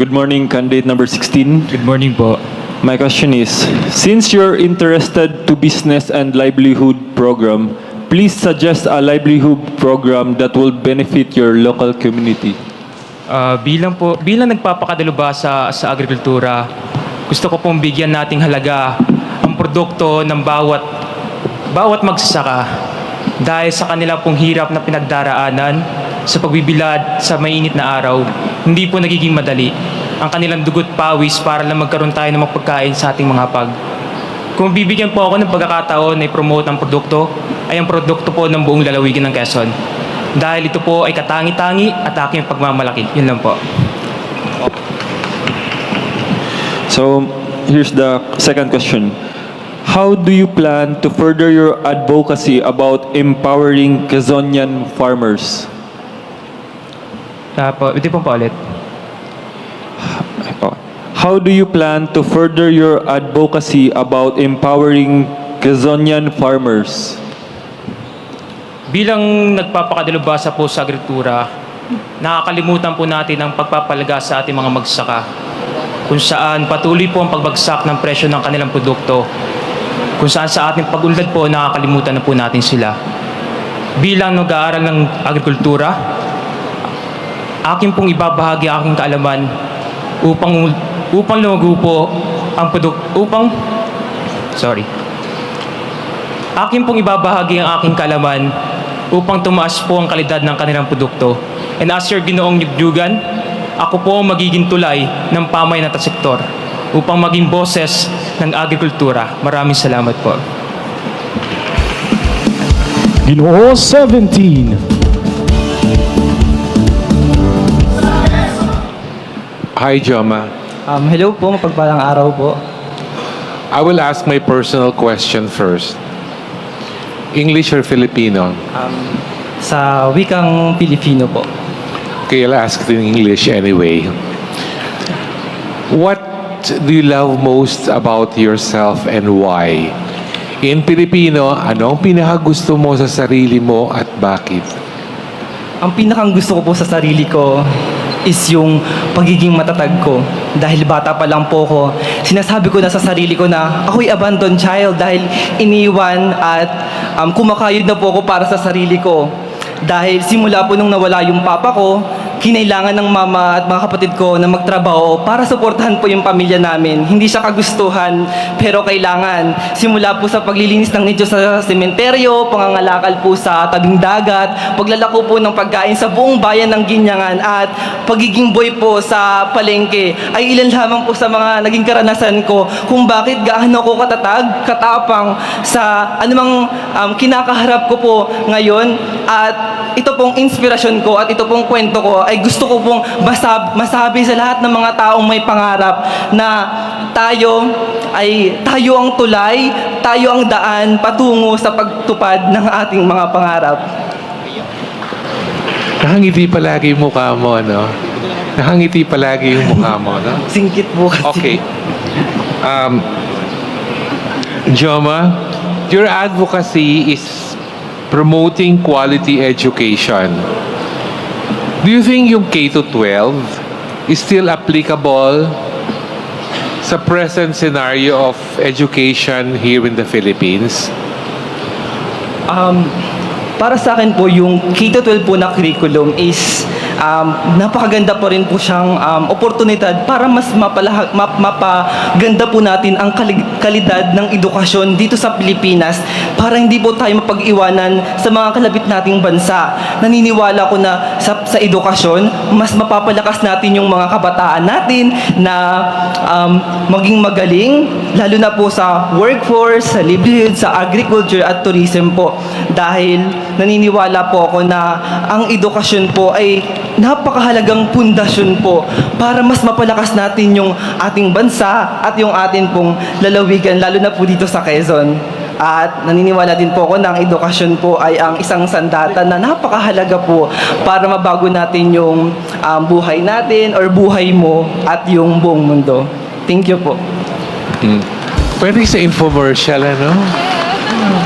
Good morning, candidate number 16. Good morning po. My question is, since you're interested to business and livelihood program, please suggest a livelihood program that will benefit your local community. Bilang nagpapakadalo sa agrikultura, gusto ko pong bigyan nating halaga ang produkto ng bawat magsasaka dahil sa kanila pong hirap na pinagdaraanan sa pagbibilad sa mainit na araw, hindi po nagiging madali ang kanilang dugot pawis para lang magkaroon tayo ng mapagkain sa ating mga pag. Kung bibigyan po ako ng pagkakataon na i-promote ang produkto, ay ang produkto po ng buong lalawigan ng Quezon. Dahil ito po ay katangi-tangi at aking pagmamalaki. Yun lang po. So, here's the second question. How do you plan to further your advocacy about empowering Quezonian farmers? Ito po ulit. How do you plan to further your advocacy about empowering Quezonian farmers? Bilang nagpapakadalubhasa po sa agrikultura, nakakalimutan po natin ang pagpapalaga sa ating mga magsasaka, kung saan patuloy po ang pagbagsak ng presyo ng kanilang produkto, kung saan sa ating pag-unlad po nakakalimutan na po natin sila. Bilang nag-aaral ng agrikultura, akin pong ibabahagi aking kaalaman upang lumago po ang Akin pong ibabahagi ang aking kaalaman upang tumaas po ang kalidad ng kanilang produkto. And as your Ginoong Niyogyugan, ako po ang magiging tulay ng pamayanan at sektor upang maging boses ng agrikultura. Maraming salamat po. Ginoo 17. Hi, Joma. Hello po, mapagpalang araw po. I will ask my personal question first. English or Filipino? Sa wikang Pilipino po. Okay, I'll ask it in English anyway. What do you love most about yourself and why? In Filipino, ano ang pinakagusto mo sa sarili mo at bakit? Ang pinakang gusto ko po sa sarili ko is yung pagiging matatag ko. Dahil bata pa lang po ko, sinasabi ko na sa sarili ko na ako'y abandoned child dahil iniwan at kumakayod na po ako para sa sarili ko. Dahil simula po nung nawala yung papa ko, kinailangan ng mama at mga kapatid ko na magtrabaho para suportahan po yung pamilya namin. Hindi siya kagustuhan, pero kailangan. Simula po sa paglilinis ng nicho sa sementeryo, pangangalakal po sa tabing dagat, paglalako po ng pagkain sa buong bayan ng Ginyangan, at pagiging boy po sa palengke, ay ilan lamang po sa mga naging karanasan ko kung bakit gaano ko katatag, katapang sa anumang kinakaharap ko po ngayon. At ito pong inspirasyon ko at ito pong kwento ko ay gusto ko pong masabi sa lahat ng mga taong may pangarap na tayo ang tulay, tayo ang daan patungo sa pagtupad ng ating mga pangarap. Nakangiti palagi yung mukha mo, no? Nakangiti palagi yung mukha mo, no? Singkit po kasi. Okay. Joma, your advocacy is promoting quality education. Do you think yung K-12 is still applicable sa present scenario of education here in the Philippines? Para sa akin po, yung K-12 po na curriculum is napakaganda po rin po siyang oportunidad para mas mapaganda po natin ang kalidad ng edukasyon dito sa Pilipinas para hindi po tayo mapag-iwanan sa mga kalapit nating bansa. Naniniwala ko na sa edukasyon, mas mapapalakas natin yung mga kabataan natin na maging magaling, lalo na po sa workforce, sa livelihood, sa agriculture at tourism po. Dahil naniniwala po ako na ang edukasyon po ay napakahalagang pundasyon po para mas mapalakas natin yung ating bansa at yung atin pong lalawigan, lalo na po dito sa Quezon. At naniniwala din po ako na ang edukasyon po ay ang isang sandata na napakahalaga po para mabago natin yung buhay natin or buhay mo at yung buong mundo. Thank you po. Pwede sa infomercial, ano?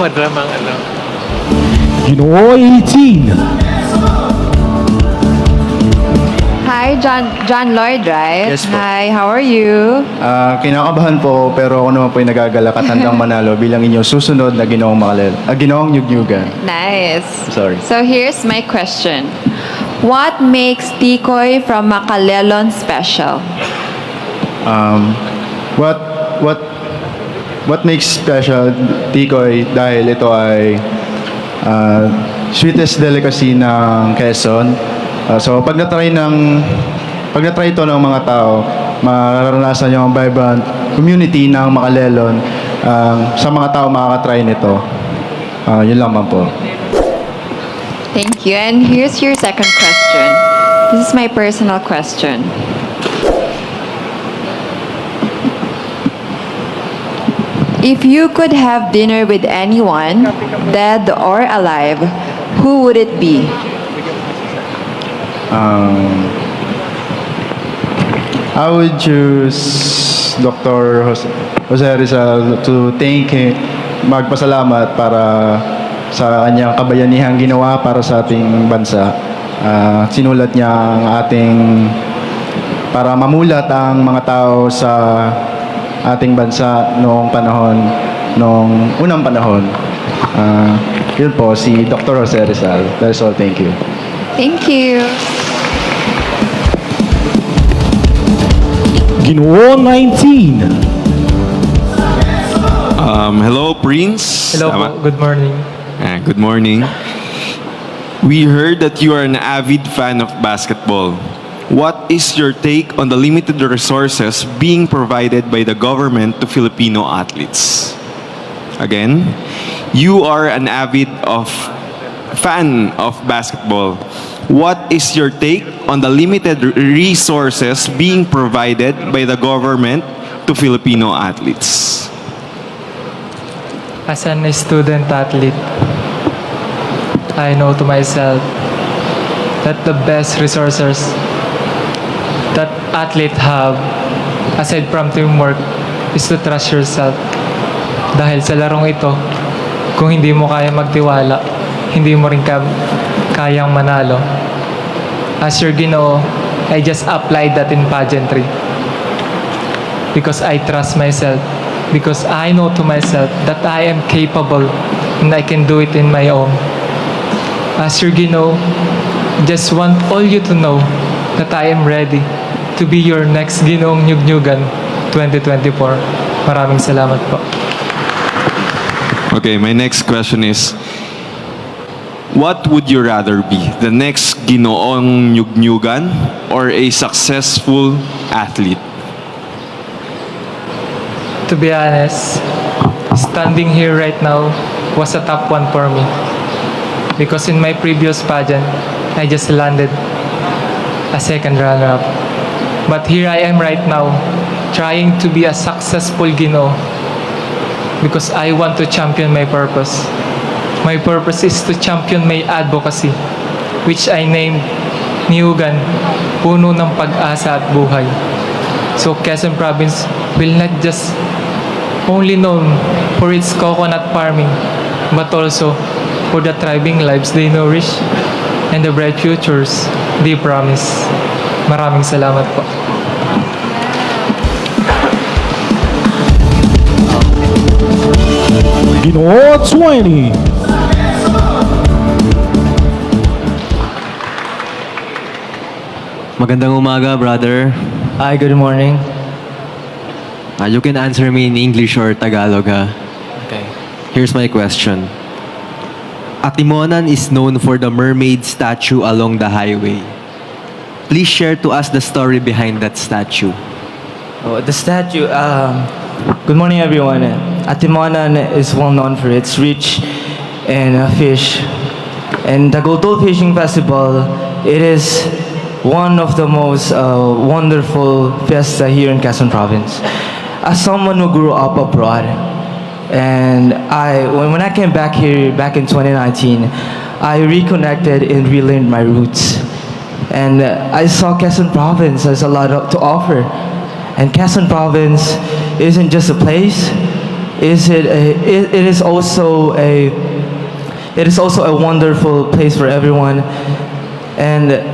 Madramang ano? Ginoo 18. Hi, John Lloyd, right? Yes po. Hi, how are you? Kinakabahan po pero ako naman po yung nagagalak at handang manalo bilang inyong susunod na Ginoong Nyugyugan. Nice. Sorry. So here's my question. What makes tikoy from Makalelon special? What makes special tikoy dahil ito ay sweetest delicacy ng Quezon. So pag na-try ito ng mga tao, mararanasan yung vibrant community ng Makalelon. Sa mga tao makakatry nito. Yun lamang po. Thank you. And here's your second question. This is my personal question. If you could have dinner with anyone, dead or alive, who would it be? I would choose Dr. Jose Rizal to thank him, magpasalamat para sa kanyang kabayanihang ginawa para sa ating bansa. Sinulat niya ang para mamulat ang mga tao sa ating bansa noong unang panahon. Yun po, si Dr. Jose Rizal. That's all, thank you. Thank you. Ginoong 19. Hello, Prince. Hello po, good morning. Good morning. We heard that you are an avid fan of basketball. What is your take on the limited resources being provided by the government to Filipino athletes? Again, you are an avid fan of basketball. What is your take on the limited resources being provided by the government to Filipino athletes? As an student athlete, I know to myself that the best resources that athlete have, aside from teamwork, is to trust yourself. Dahil sa larong ito, kung hindi mo kaya magtiwala, hindi mo rin kayang manalo. As your Ginoo, I just applied that in pageantry. Because I trust myself. Because I know to myself that I am capable and I can do it in my own. As your Ginoo, just want all you to know that I am ready to be your next Ginoong Nyugyugan 2024. Maraming salamat po. Okay, my next question is, what would you rather be? The next Ginoong Nyugyugan or a successful athlete? To be honest, standing here right now was a top one for me. Because in my previous pageant, I just landed a second runner-up. But here I am right now, trying to be a successful Ginoo. Because I want to champion my purpose. My purpose is to champion my advocacy, which I named Niyugan, Puno ng Pag-asa at Buhay. So Quezon Province will not just only known for its coconut farming, but also for the thriving lives they nourish and the bright futures they promise. Maraming salamat po. Ginoo 20. Magandang umaga, brother. Hi, good morning. You can answer me in English or Tagalog, ha? Okay. Here's my question. Atimonan is known for the mermaid statue along the highway. Please share to us the story behind that statue. Oh, the statue, good morning everyone. Atimonan is well known for its rich in fish. And the Goldol Fishing Festival, it is one of the most wonderful fiesta here in Quezon Province. As someone who grew up abroad, and when I came back here back in 2019, I reconnected and relearned my roots. And I saw Quezon Province has a lot to offer. And Quezon Province isn't just a place; it is also a wonderful place for everyone. And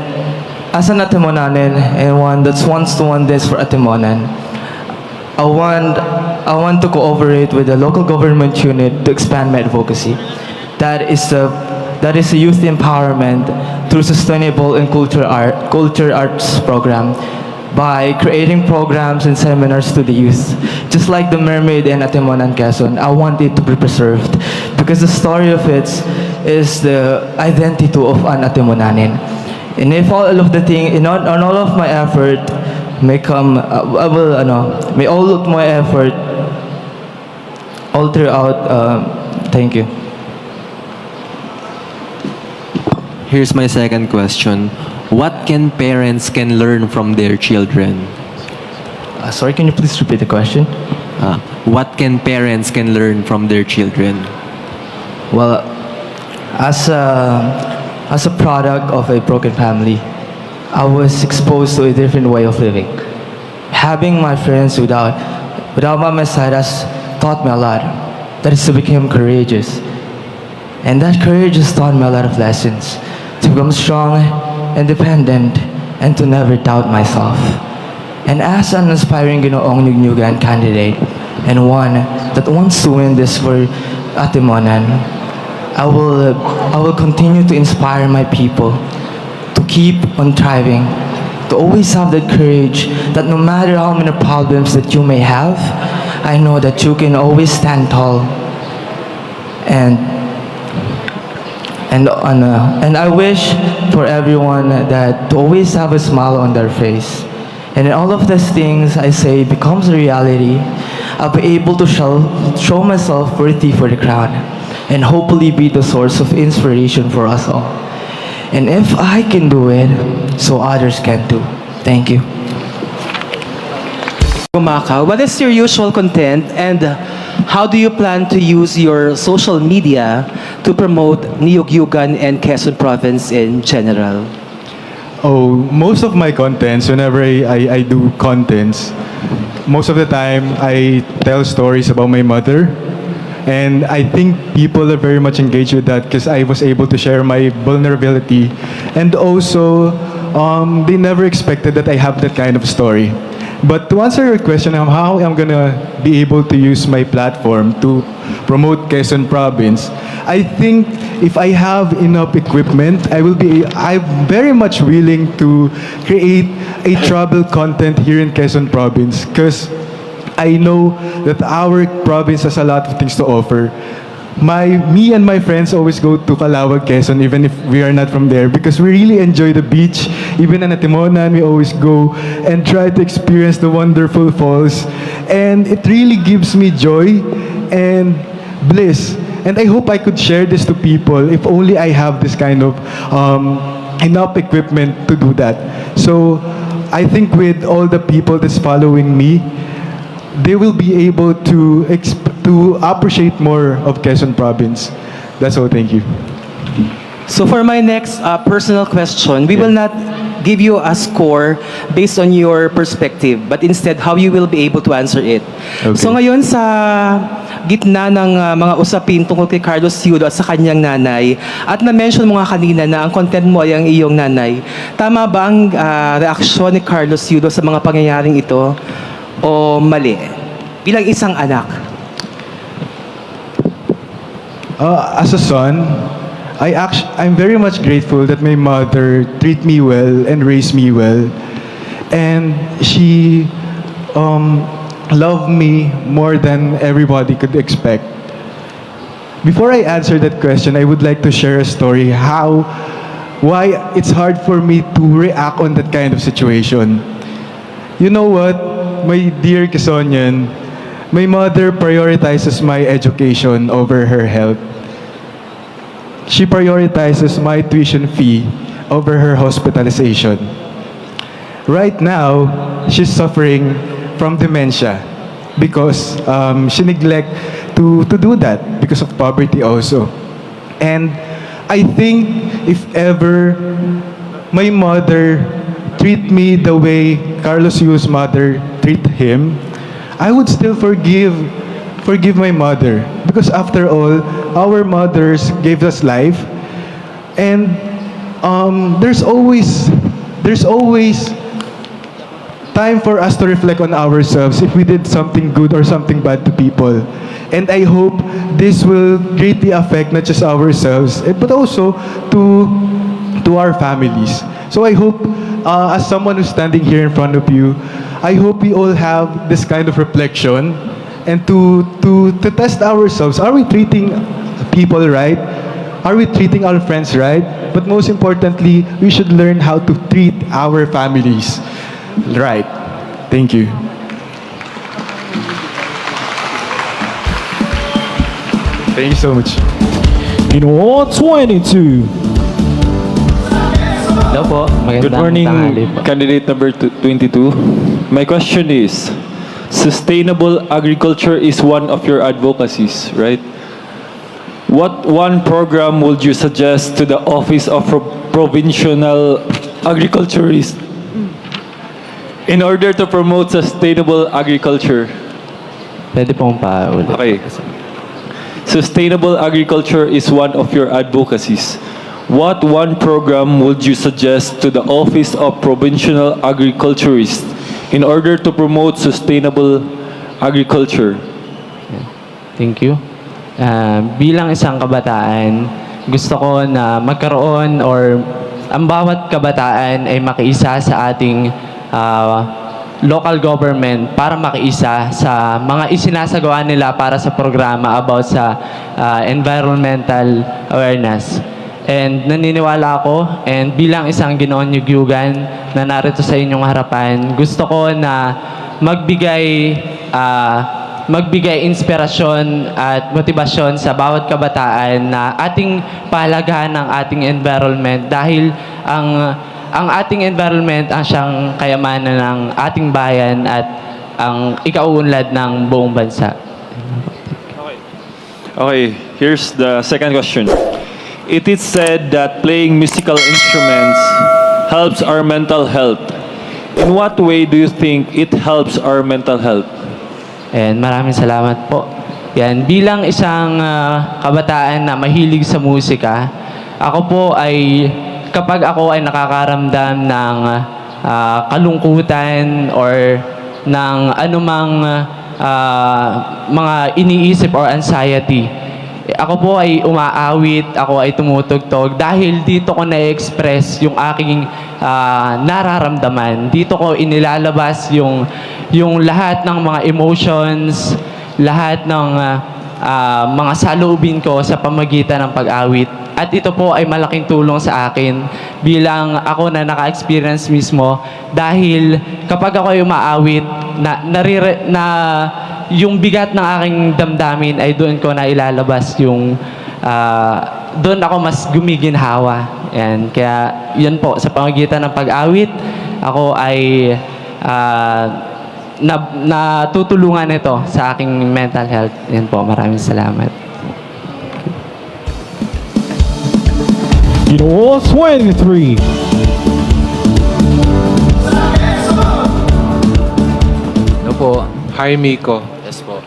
as an Atimonanen and one that wants to want this for Atimonan, I want to cooperate with the local government unit to expand my advocacy. That is a youth empowerment through sustainable and culture arts program by creating programs and seminars to the youth. Just like the Mermaid and Atimonan Quezon, I want it to be preserved because the story of it is the identity of an Atimonanin. And if all of the thing, in all of my effort may come, may all of my effort all throughout. Thank you. Here's my second question. What can parents can learn from their children? Sorry, can you please repeat the question? What can parents can learn from their children? Well, as a product of a broken family, I was exposed to a different way of living. Having my friends without by my side has taught me a lot. That is to become courageous. And that courage has taught me a lot of lessons. To become strong, independent, and to never doubt myself. And as an aspiring Ginoong Niyogyugan candidate, and one that wants to win this for Atimonan, I will continue to inspire my people to keep on thriving, to always have that courage that no matter how many problems that you may have, I know that you can always stand tall. And I wish for everyone that to always have a smile on their face. And in all of these things I say becomes a reality, I'll be able to show myself worthy for the crown and hopefully be the source of inspiration for us all. And if I can do it, so others can too. Thank you. Gumaka, what is your usual content and how do you plan to use your social media to promote Niyogyugan and Quezon Province in general? Oh, most of my contents, whenever I do contents, most of the time I tell stories about my mother. And I think people are very much engaged with that because I was able to share my vulnerability. And also, they never expected that I have that kind of story. But to answer your question on how I'm gonna be able to use my platform to promote Quezon Province, I think if I have enough equipment, I'm very much willing to create a travel content here in Quezon Province because I know that our province has a lot of things to offer. Me and my friends always go to Calawag, Quezon, even if we are not from there, because we really enjoy the beach. Even in Atimonan, we always go and try to experience the wonderful falls. And it really gives me joy and bliss. And I hope I could share this to people if only I have this kind of enough equipment to do that. So I think with all the people that's following me, they will be able to appreciate more of Quezon Province. That's all. Thank you. So for my next personal question, we will not give you a score based on your perspective, but instead how you will be able to answer it. Okay. So ngayon sa gitna ng mga usapin tungkol kay Carlos Yudo at sa kanyang nanay, at na-mention mo nga kanina na ang content mo ay ang iyong nanay, tama ba ang reaksyon ni Carlos Yudo sa mga pangyayaring ito o mali? Bilang isang anak. As a son, I'm very much grateful that my mother treated me well and raised me well, and she loved me more than everybody could expect. Before I answer that question, I would like to share a story why it's hard for me to react on that kind of situation. You know what, my dear Quezonian, my mother prioritizes my education over her health. She prioritizes my tuition fee over her hospitalization. Right now, she's suffering from dementia because she neglect to do that because of poverty also. And I think if ever my mother treat me the way Carlos Yu's mother treat him, I would still forgive my mother, because after all, our mothers gave us life, and there's always there's always time for us to reflect on ourselves if we did something good or something bad to people. And I hope this will greatly affect not just ourselves, but also to our families. So I hope, as someone who's standing here in front of you, I hope we all have this kind of reflection and to test ourselves. Are we treating people right? Are we treating our friends right? But most importantly, we should learn how to treat our families right. Thank you. Thank you so much. GINOONG 22. Hello po. Good Magandang morning, tanghali po. candidate number 22. My question is, sustainable agriculture is one of your advocacies, right? What one program would you suggest to the Office of Provincial Agriculturist in order to promote sustainable agriculture? Pwede pong paulit. Okay. Sustainable agriculture is one of your advocacies. What one program would you suggest to the Office of Provincial Agriculturist in order to promote sustainable agriculture? Thank you. Bilang isang kabataan, gusto ko na magkaroon or ang bawat kabataan ay makiisa sa ating local government para makiisa sa mga isinasagawa nila para sa programa about sa environmental awareness. And naniniwala ako, and bilang isang Ginoong Niyogyugan na narito sa inyong harapan, gusto ko na magbigay inspirasyon at motibasyon sa bawat kabataan na ating pahalagahan ng ating environment dahil ang ating environment ang siyang kayamanan ng ating bayan at ang ikauunlad ng buong bansa. Okay, here's the second question. It is said that playing musical instruments helps our mental health. In what way do you think it helps our mental health? And maraming salamat po. Yan, bilang isang kabataan na mahilig sa musika, ako po ay kapag ako ay nakakaramdam ng kalungkutan or ng anumang mga iniisip or anxiety, ako po ay umaawit, ako ay tumutugtog dahil dito ko na-express yung aking nararamdaman. Dito ko inilalabas yung lahat ng mga emotions, lahat ng mga saloobin ko sa pamagitan ng pag-awit. At ito po ay malaking tulong sa akin bilang ako na naka-experience mismo dahil kapag ako ay umaawit, yung bigat ng aking damdamin ay doon ko na ilalabas yung doon ako mas gumiginhawa. Yan. Kaya yun po, sa pamagitan ng pag-awit, ako ay natutulungan ito sa aking mental health. Yan po, maraming salamat. GINOONG 23. Ano po? Hi, Miko. Yes po.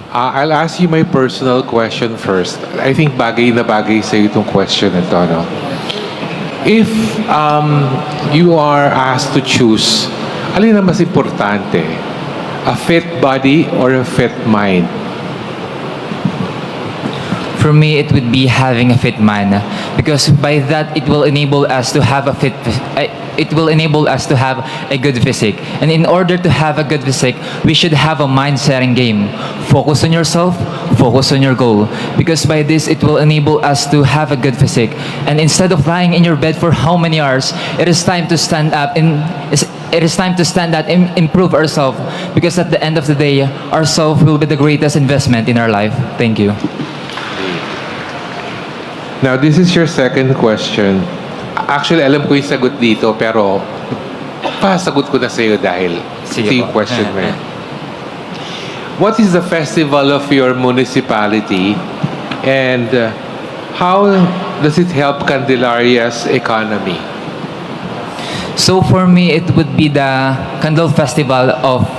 I'll ask you my personal question first. I think bagay na bagay sa itong question na ito, no? If you are asked to choose, alin na mas importante? A fit body or a fit mind? For me, it would be having a fit mind, because by that it will enable us to have a good physique. And in order to have a good physique, we should have a mind-setting game. Focus on yourself, focus on your goal, because by this it will enable us to have a good physique. And instead of lying in your bed for how many hours, it is time to stand up and improve ourselves, because at the end of the day, ourselves will be the greatest investment in our life. Thank you. Now, this is your second question. Actually, alam ko yung sagot dito, pero pasagot ko na sa iyo dahil ito yung question mo. What is the festival of your municipality, and how does it help Candelaria's economy? So for me, it would be the Candle Festival of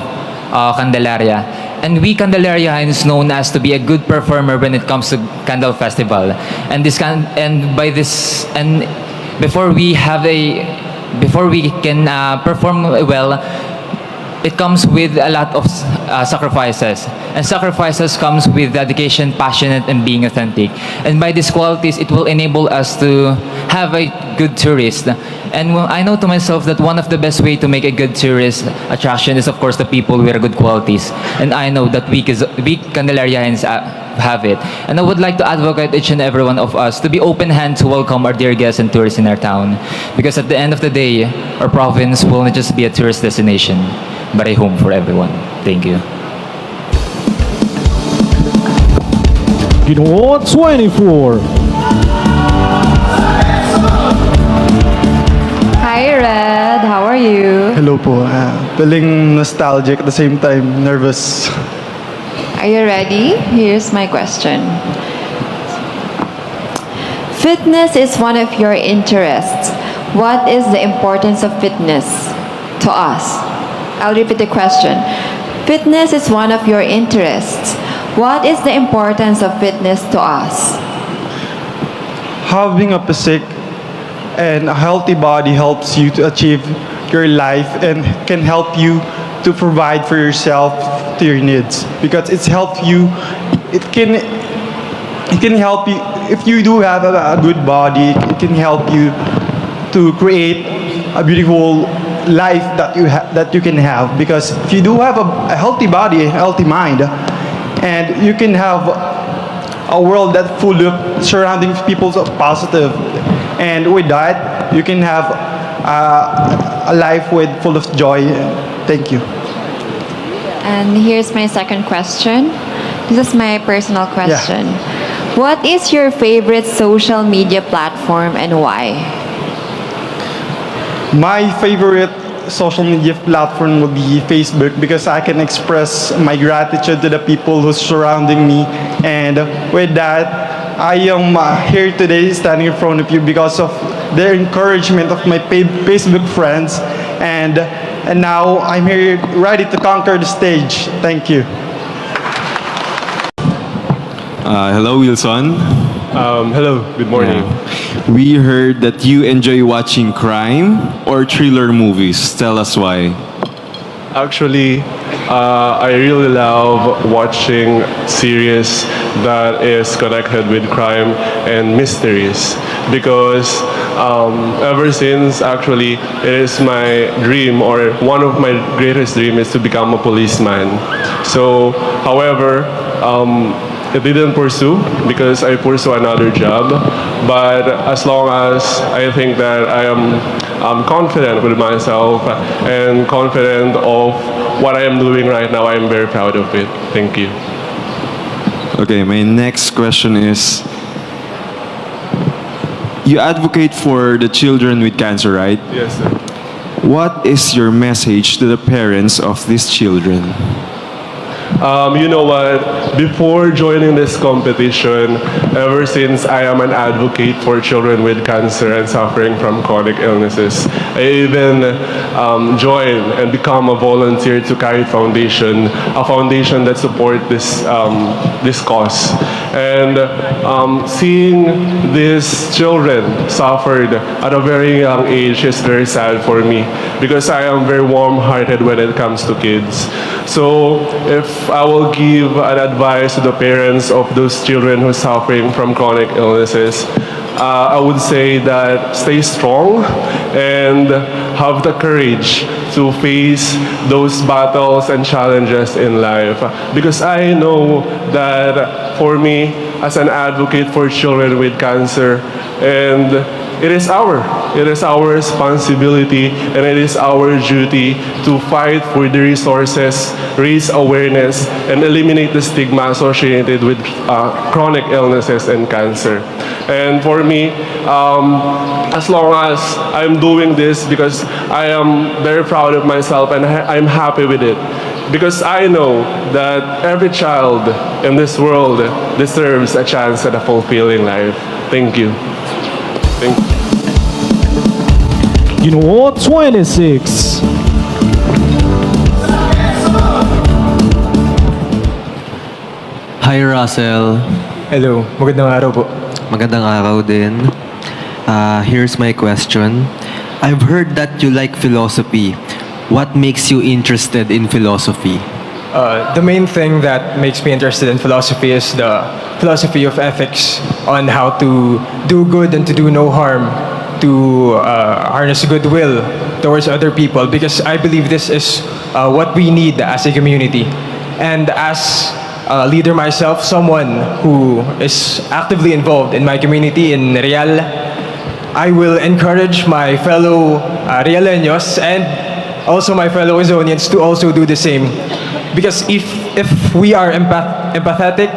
Candelaria. And we Candelarians known as to be a good performer when it comes to Candle Festival. And before we have before we can perform well, it comes with a lot of sacrifices. And sacrifices comes with dedication, passionate, and being authentic. And by these qualities, it will enable us to have a good tourist. And I know to myself that one of the best way to make a good tourist attraction is, of course, the people with good qualities. And I know that we Candelarians have it. And I would like to advocate each and every one of us to be open-hand to welcome our dear guests and tourists in our town. Because at the end of the day, our province will not just be a tourist destination, but a home for everyone. Thank you. Ginoong 24. Hi, Red. How are you? Hello po. Feeling nostalgic at the same time nervous. Are you ready? Here's my question. Fitness is one of your interests. What is the importance of fitness to us? I'll repeat the question. Fitness is one of your interests. What is the importance of fitness to us? Having a physique and a healthy body helps you to achieve your life and can help you to provide for yourself to your needs, because it can help you if you do have a good body. It can help you to create a beautiful life that you can have, because if you do have a healthy body, a healthy mind, and you can have a world that full of surrounding people so positive, and with that you can have a life with full of joy. Thank you. And here's my second question. This is my personal question. What is your favorite social media platform and why? My favorite social media platform will be Facebook, because I can express my gratitude to the people who's surrounding me, and with that I am here today standing in front of you because of the encouragement of my Facebook friends, and now I'm here ready to conquer the stage. Thank you. Hello, Wilson. Hello, good morning. We heard that you enjoy watching crime or thriller movies. Tell us why. Actually, I really love watching series that is connected with crime and mysteries, because ever since, actually, it is my dream, or one of my greatest dreams is to become a policeman. So, however, it didn't pursue because I pursue another job. But as long as I think that I am confident with myself and confident of what I am doing right now, I am very proud of it. Thank you. Okay, my next question is, you advocate for the children with cancer, right? Yes, sir. What is your message to the parents of these children? You know what? Before joining this competition, ever since I am an advocate for children with cancer and suffering from chronic illnesses, I even joined and become a volunteer to Carry Foundation, a foundation that supports this cause. And seeing these children suffered at a very young age is very sad for me, because I am very warm-hearted when it comes to kids. So if I will give an advice to the parents of those children who are suffering from chronic illnesses, I would say that stay strong and have the courage to face those battles and challenges in life. Because I know that for me, as an advocate for children with cancer, and it is our responsibility and it is our duty to fight for the resources, raise awareness, and eliminate the stigma associated with chronic illnesses and cancer. And for me, as long as I'm doing this, because I am very proud of myself and I'm happy with it, because I know that every child in this world deserves a chance at a fulfilling life. Thank you. Thank you. Ginoong 26. Hi, Russell. Hello, magandang araw po. Magandang araw din. Here's my question. I've heard that you like philosophy. What makes you interested in philosophy? The main thing that makes me interested in philosophy is the philosophy of ethics on how to do good and to do no harm, to harness goodwill towards other people, because I believe this is what we need as a community. And as a leader myself, someone who is actively involved in my community in Real, I will encourage my fellow Realeños and also my fellow Quezonians to also do the same. Because if we are empathetic,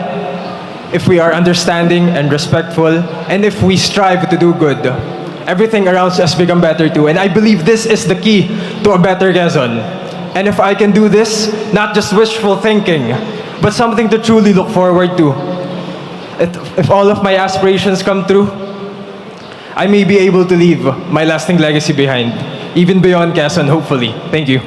if we are understanding and respectful, and if we strive to do good, everything around us become better too. And I believe this is the key to a better Quezon. And if I can do this, not just wishful thinking, but something to truly look forward to. If all of my aspirations come true, I may be able to leave my lasting legacy behind, even beyond Quezon, hopefully. Thank you.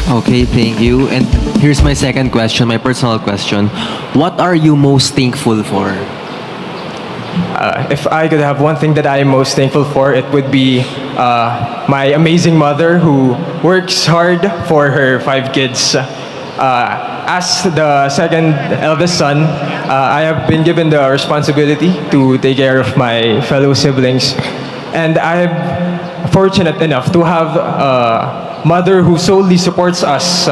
Okay, thank you. And here's my second question, my personal question. What are you most thankful for? If I could have one thing that I am most thankful for, it would be my amazing mother who works hard for her 5 kids. As the second eldest son, I have been given the responsibility to take care of my fellow siblings. And I'm fortunate enough to have a mother who solely supports us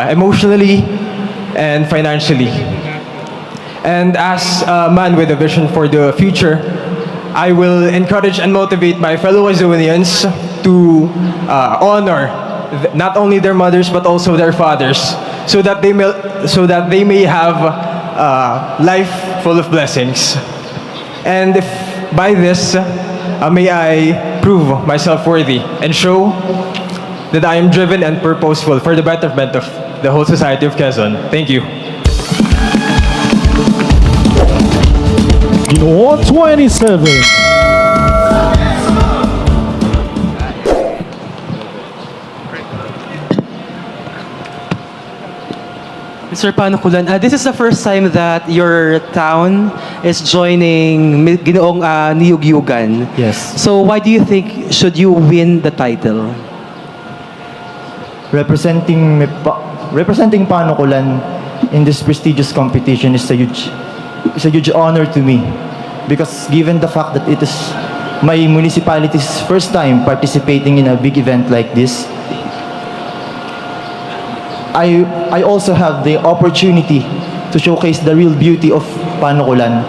emotionally and financially. And as a man with a vision for the future, I will encourage and motivate my fellow Quezonians to honor not only their mothers but also their fathers, so that they may have a life full of blessings. And if by this, may I prove myself worthy and show that I am driven and purposeful for the betterment of the whole society of Quezon. Thank you. GINOONG 27. Mr. Panukulan, this is the first time that your town is joining Ginoong Niyogyugan. Yes. So why do you think should you win the title? Representing Panukulan in this prestigious competition is a huge honor to me, because given the fact that it is my municipality's first time participating in a big event like this, I also have the opportunity to showcase the real beauty of Panukulan,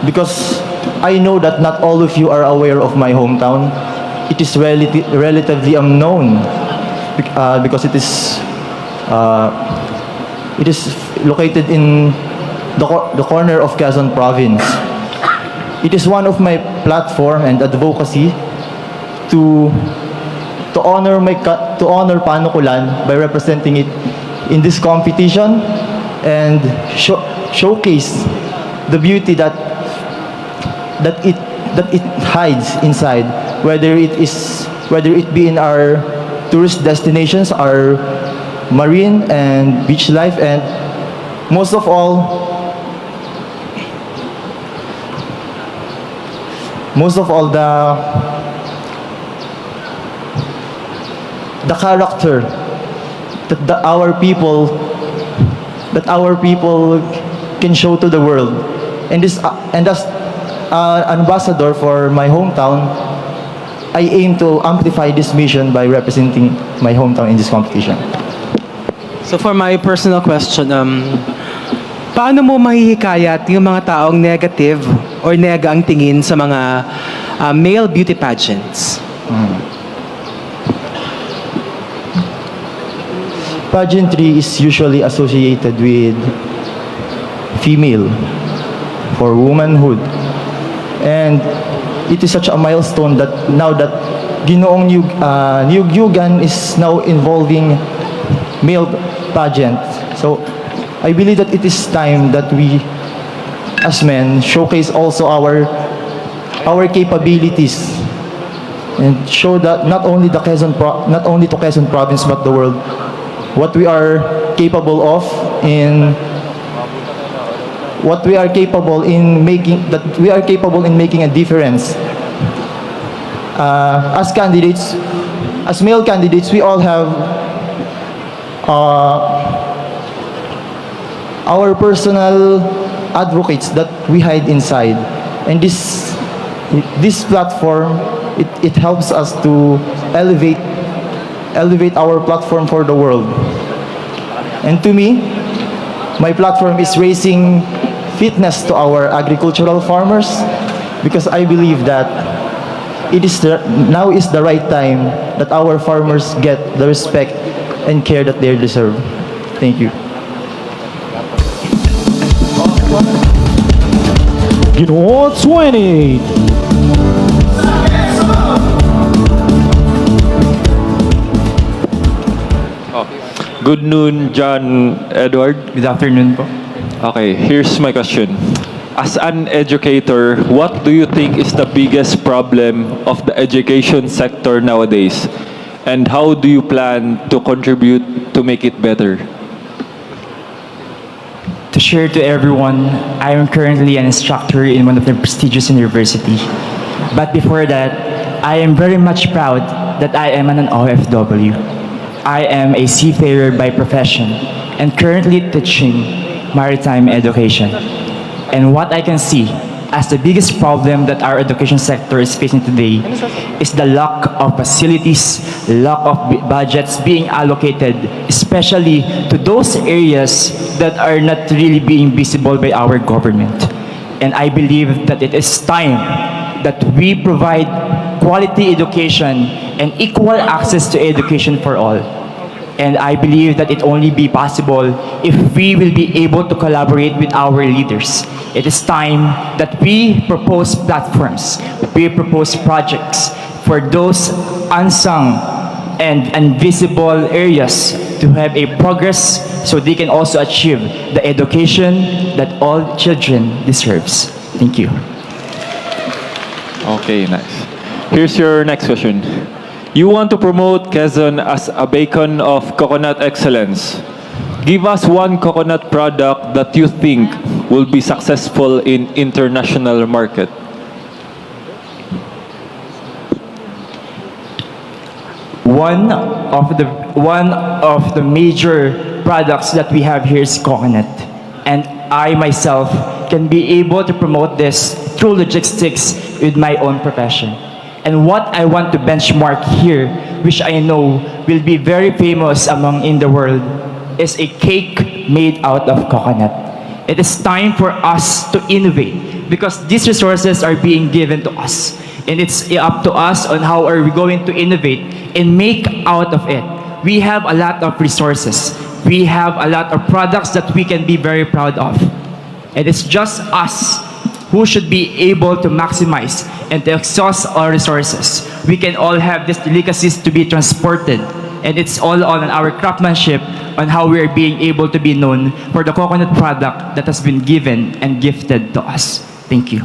because I know that not all of you are aware of my hometown. It is relatively unknown because it is located in the corner of Quezon province. It is one of my platform and advocacy to honor Panukulan by representing it in this competition and showcase the beauty that it hides inside, whether it be in our tourist destinations, our marine and beach life, and most of all the character that our people can show to the world. And as ambassador for my hometown, I aim to amplify this mission by representing my hometown in this competition. So for my personal question, paano mo mahihikayat yung mga taong negative or nega ang tingin sa mga male beauty pageants? Pageantry is usually associated with female, for womanhood, and it is such a milestone that now that Ginoong Niyogyugan is now involving male pageant. So I believe that it is time that we as men showcase also our capabilities and show that not only to Quezon province but the world what we are capable of in making a difference as candidates, as male candidates, we all have our personal advocates that we hide inside, and this platform it helps us to elevate our platform for the world. And to me, my platform is raising fitness to our agricultural farmers, because I believe that now is the right time that our farmers get the respect and care that they deserve. Thank you. Ginoong 28. Good noon, John Edward. Good afternoon po. Okay, here's my question. As an educator, what do you think is the biggest problem of the education sector nowadays? And how do you plan to contribute to make it better? To share to everyone, I am currently an instructor in one of the prestigious university. But before that, I am very much proud that I am an OFW. I am a seafarer by profession and currently teaching maritime education. And what I can see as the biggest problem that our education sector is facing today is the lack of facilities, lack of budgets being allocated, especially to those areas that are not really being visible by our government. And I believe that it is time that we provide quality education and equal access to education for all. And I believe that it only be possible if we will be able to collaborate with our leaders. It is time that we propose platforms, we propose projects for those unsung and invisible areas to have a progress so they can also achieve the education that all children deserves. Thank you. Okay, nice. Here's your next question. You want to promote Quezon as a beacon of coconut excellence. Give us one coconut product that you think will be successful in international market. One of the major products that we have here is coconut. And I myself can be able to promote this through logistics with my own profession. And what I want to benchmark here, which I know will be very famous in the world, is a cake made out of coconut. It is time for us to innovate because these resources are being given to us. And it's up to us on how are we going to innovate and make out of it. We have a lot of resources. We have a lot of products that we can be very proud of. And it's just us who should be able to maximize and to exhaust our resources. We can all have these delicacies to be transported, and it's all on our craftsmanship on how we are being able to be known for the coconut product that has been given and gifted to us. Thank you.